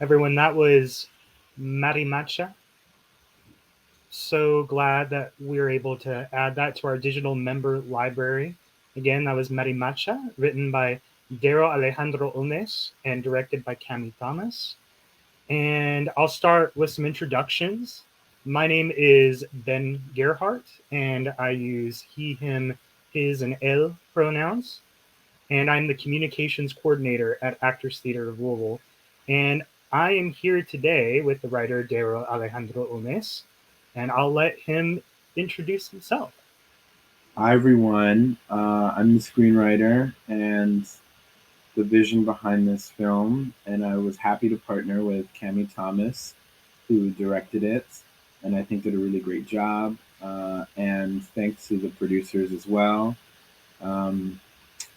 Everyone, that was Marimacha. So glad that we were able to add that to our digital member library. Again, that was Marimacha, written by Darrel Alejandro Holnes and directed by Cami Thomas. And I'll start with some introductions. My name is Ben Gerhardt, and I use he, him, his, and el pronouns. And I'm the communications coordinator at Actors Theatre of Louisville. And I am here today with the writer Darrel Alejandro Holnes, and I'll let him introduce himself. Hi, everyone. I'm the screenwriter and the vision behind this film, and I was happy to partner with Cami Thomas, who directed it, and I think did a really great job. And thanks to the producers as well, um,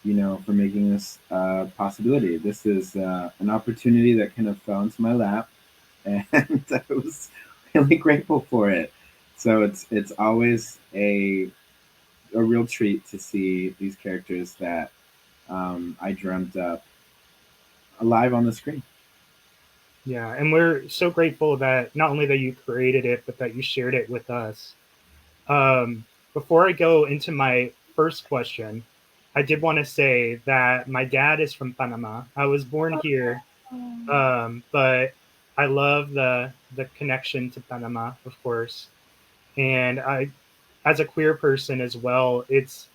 for making this a possibility. This is an opportunity that kind of fell into my lap, and I was really grateful for it. So it's always a real treat to see these characters that I dreamt up alive on the screen. Yeah, and we're so grateful that not only that you created it, but that you shared it with us. Before I go into my first question, I did want to say that my dad is from Panama. I was born here, but I love the connection to Panama, of course. And I, as a queer person as well, it's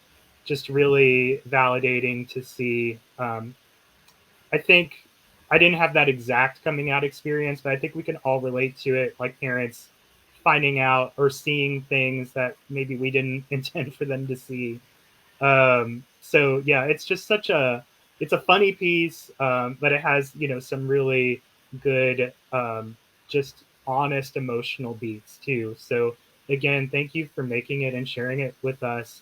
just really validating to see. I think I didn't have that exact coming out experience, but I think we can all relate to it, like parents finding out or seeing things that maybe we didn't intend for them to see. So yeah, it's just such a it's a funny piece, but it has some really good, just honest emotional beats too. So again, thank you for making it and sharing it with us.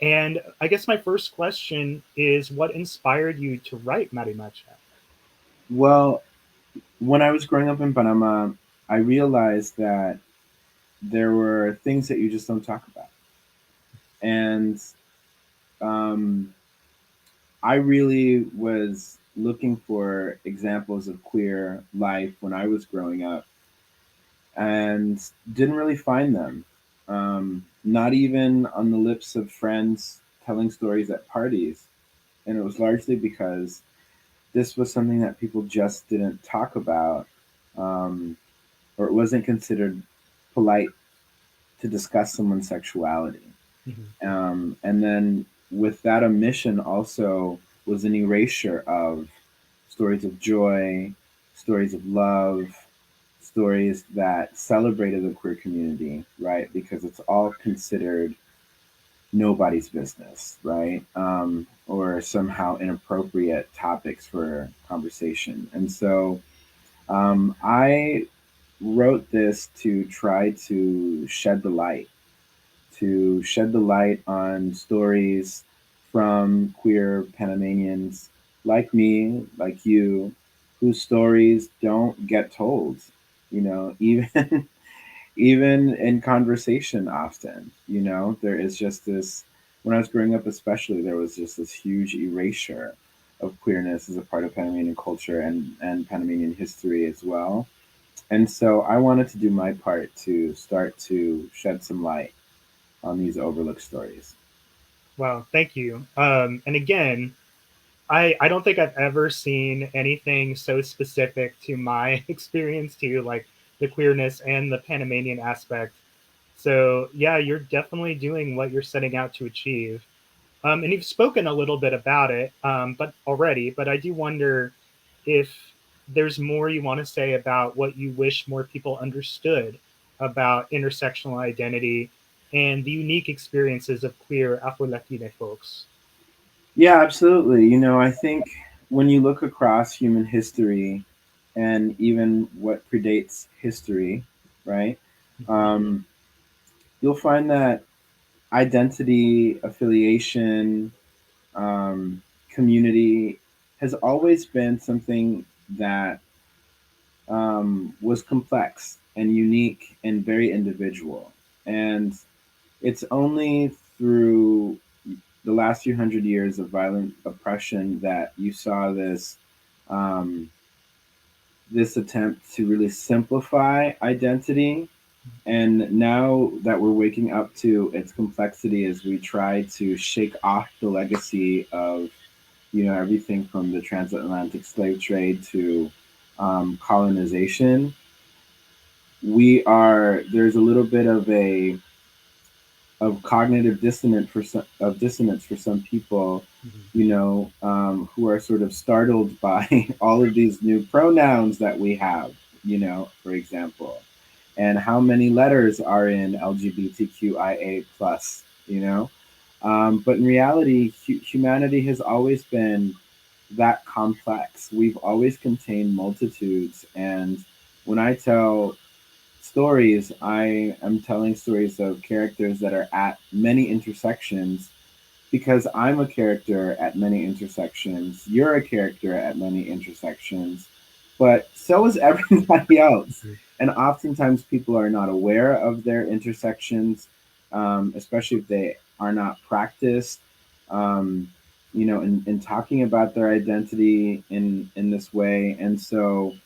And I guess my first question is, what inspired you to write Marimacha? Well, when I was growing up in Panama, I realized that there were things that you just don't talk about. And um, I really was looking for examples of queer life when I was growing up and didn't really find them. Not even on the lips of friends telling stories at parties. And it was largely because this was something that people just didn't talk about, um, or it wasn't considered polite to discuss someone's sexuality. Mm-hmm. And then with that omission also was an erasure of stories of joy, stories of love, stories that celebrated the queer community, right? Because it's all considered nobody's business, right? Or somehow inappropriate topics for conversation. And so I wrote this to shed the light on stories from queer Panamanians like me, like you, whose stories don't get told, even even in conversation often, there is just this when I was growing up especially there was just this huge erasure of queerness as a part of Panamanian culture and Panamanian history as well. And so I wanted to do my part to start to shed some light on these overlooked stories. Wow, thank you. And again, I don't think I've ever seen anything so specific to my experience to like the queerness and the Panamanian aspect. So yeah, you're definitely doing what you're setting out to achieve. And you've spoken a little bit about it, but already. But I do wonder if there's more you want to say about what you wish more people understood about intersectional identity and the unique experiences of queer Afro-Latina folks. Yeah, absolutely. I think when you look across human history and even what predates history, right, um, you'll find that identity, affiliation, community has always been something that was complex and unique and very individual. And it's only through the last few hundred years of violent oppression that you saw this um, this attempt to really simplify identity. And now that we're waking up to its complexity as we try to shake off the legacy of, everything from the transatlantic slave trade to colonization, there's a little bit of cognitive dissonance for some people, who are sort of startled by all of these new pronouns that we have, for example, and how many letters are in LGBTQIA plus, but in reality, humanity has always been that complex. We've always contained multitudes, and when I tell stories, I am telling stories of characters that are at many intersections because I'm a character at many intersections. You're a character at many intersections, but so is everybody else. Mhm. And oftentimes people are not aware of their intersections, especially if they are not practiced. In talking about their identity in this way. And so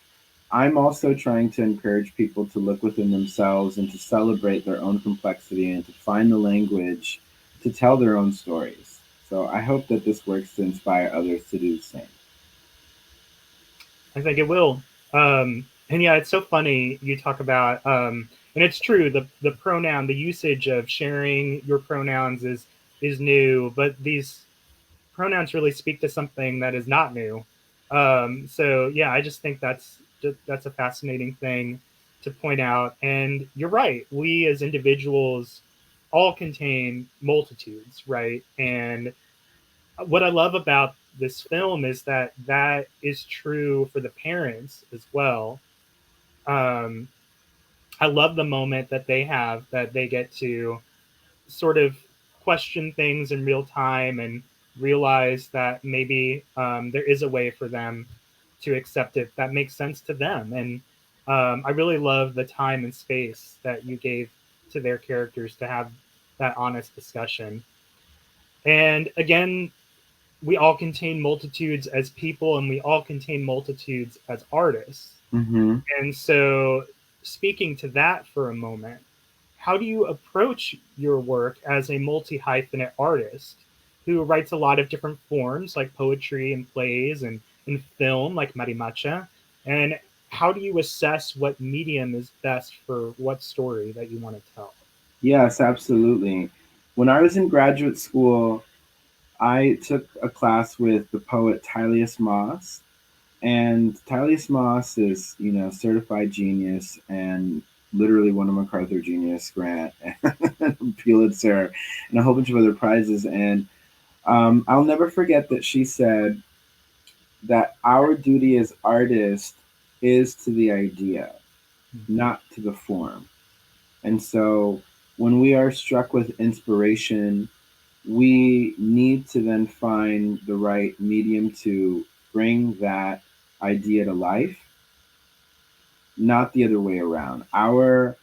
I'm also trying to encourage people to look within themselves and to celebrate their own complexity and to find the language to tell their own stories. So I hope that this works to inspire others to do the same. I think it will. And yeah, it's so funny you talk about, and it's true. The pronoun, the usage of sharing your pronouns is new, but these pronouns really speak to something that is not new. So yeah, I just think that's a fascinating thing to point out. And you're right. We as individuals all contain multitudes, right? And what I love about this film is that that is true for the parents as well. Um, I love the moment that they have that they get to sort of question things in real time and realize that maybe there is a way for them to accept it that makes sense to them. And I really love the time and space that you gave to their characters to have that honest discussion. And again, we all contain multitudes as people and we all contain multitudes as artists. Mm-hmm. And so, speaking to that for a moment, how do you approach your work as a multi hyphenate artist who writes a lot of different forms like poetry and plays and film like Marimacha? And how do you assess what medium is best for what story that you want to tell? Yes, absolutely. When I was in graduate school, I took a class with the poet Tylius Moss. And Tylius Moss is, certified genius and literally won a MacArthur Genius Grant and Pulitzer and a whole bunch of other prizes. And I'll never forget that she said that our duty as artists is to the idea, Mm-hmm. not to the form. And so when we are struck with inspiration, we need to then find the right medium to bring that idea to life, not the other way around. Our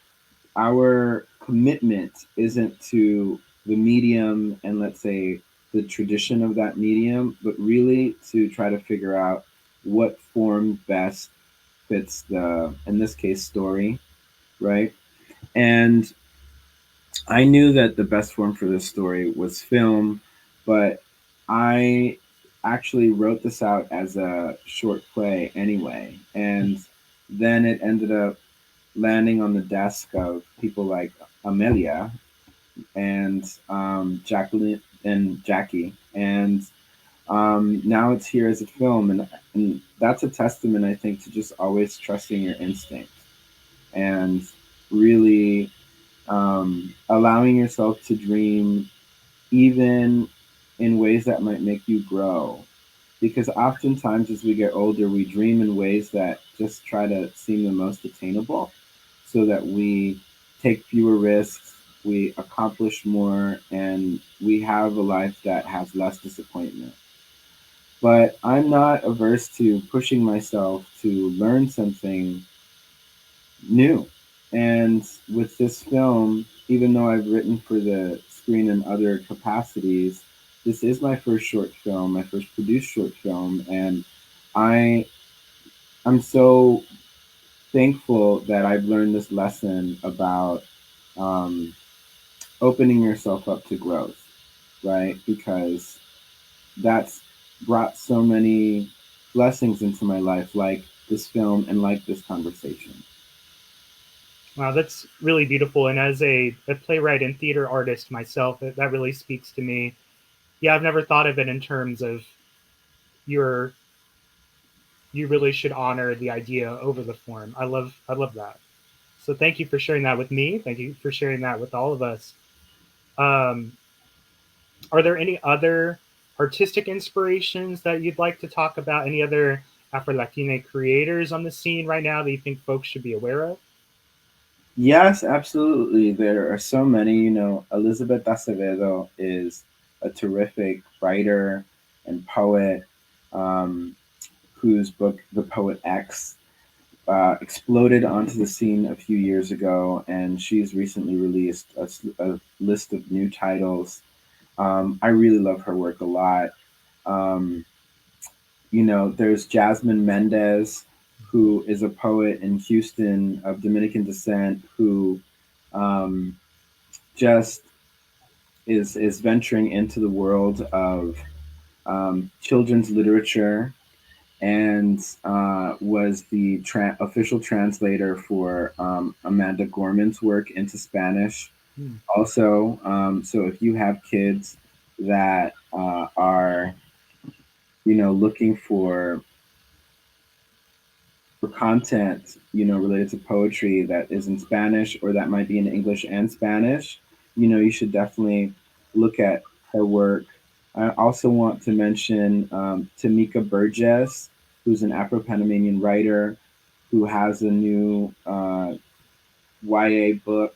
commitment isn't to the medium and, let's say, the tradition of that medium, but really to try to figure out what form best fits the, in this case, story, right? And I knew that the best form for this story was film, but I actually wrote this out as a short play anyway. And then it ended up landing on the desk of people like Amelia and Jacqueline and Jackie. And now it's here as a film. And that's a testament, I think, to just always trusting your instinct and really allowing yourself to dream even in ways that might make you grow. Because oftentimes, as we get older, we dream in ways that just try to seem the most attainable so that we take fewer risks, we accomplish more, and we have a life that has less disappointment. But I'm not averse to pushing myself to learn something new. And with this film, even though I've written for the screen in other capacities, this is my first short film, my first produced short film, and I I'm so thankful that I've learned this lesson about um, opening yourself up to growth, right? Because that's brought so many blessings into my life, like this film and like this conversation. Wow, that's really beautiful. And as a playwright and theater artist myself, that really speaks to me. Yeah, I've never thought of it in terms of your you really should honor the idea over the form. I love that. So thank you for sharing that with me. Thank you for sharing that with all of us. Um, are there any other artistic inspirations that you'd like to talk about? Any other Afro Latina creators on the scene right now that you think folks should be aware of? Yes, absolutely. There are so many. Elizabeth Acevedo is a terrific writer and poet, um, whose book, The Poet X, exploded onto the scene a few years ago, and she's recently released a list of new titles. I really love her work a lot. Um, there's Jasmine Mendez, who is a poet in Houston of Dominican descent, who um, just is venturing into the world of children's literature, and was the official translator for Amanda Gorman's work into Spanish. Hmm. Also, so if you have kids that are looking for content, related to poetry that is in Spanish or that might be in English and Spanish, you should definitely look at her work. I also want to mention Tamika Burgess, who's an Afro-Panamanian writer who has a new YA book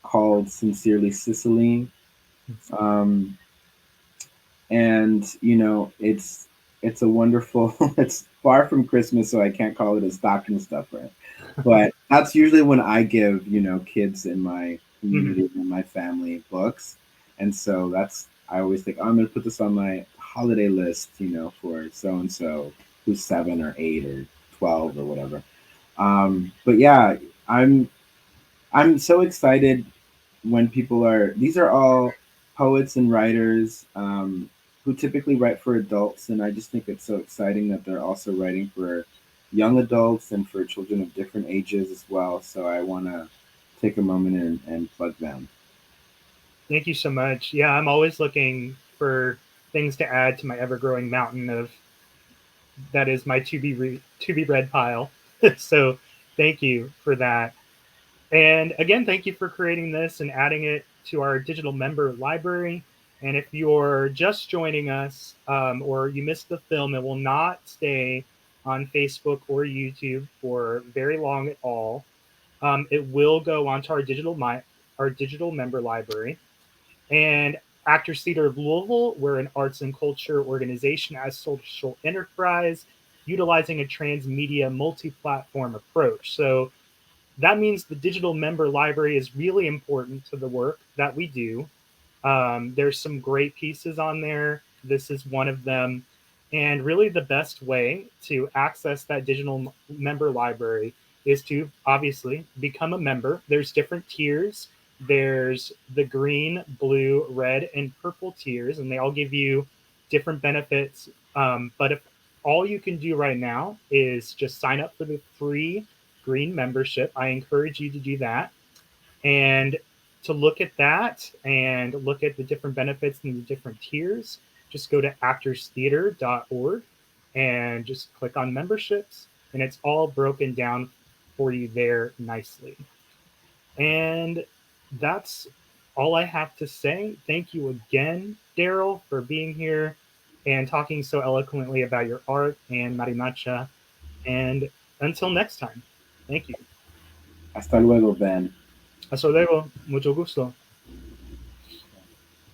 called Sincerely Sicily. Um, and it's a wonderful it's far from Christmas, so I can't call it a stocking stuffer, but that's usually when I give kids in my Mhm. community and my family books. And so that's, I always think, oh, I'm going to put this on my holiday list, for so and so who's 7 or 8 or 12 or whatever. But yeah, i'm I'm so excited when people are, these are all poets and writers, who typically write for adults, and I just think it's so exciting that they're also writing for young adults and for children of different ages as well. So I want to take a moment and plug them. Thank you so much. Yeah, I'm always looking for things to add to my ever growing mountain of that is my to be read pile. So thank you for that. And again, thank you for creating this and adding it to our digital member library. And if you're just joining us, or you missed the film, it will not stay on Facebook or YouTube for very long at all. It will go onto our digital member library. And Actors Theatre of Louisville, we're an arts and culture organization as social enterprise, utilizing a transmedia multi-platform approach. So that means the digital member library is really important to the work that we do. There's some great pieces on there. This is one of them. And really, the best way to access that digital member library is to obviously become a member. There's different tiers. There's the green, blue, red, and purple tiers, and they all give you different benefits. But if all you can do right now is just sign up for the free green membership, I encourage you to do that. And to look at that and look at the different benefits and the different tiers, just go to actorstheater.org and just click on memberships, and it's all broken down for you there nicely. And that's all I have to say. Thank you again, Darrel, for being here and talking so eloquently about your art and Marimacha. And until next time, thank you. Hasta luego, Ben. Hasta luego. Mucho gusto.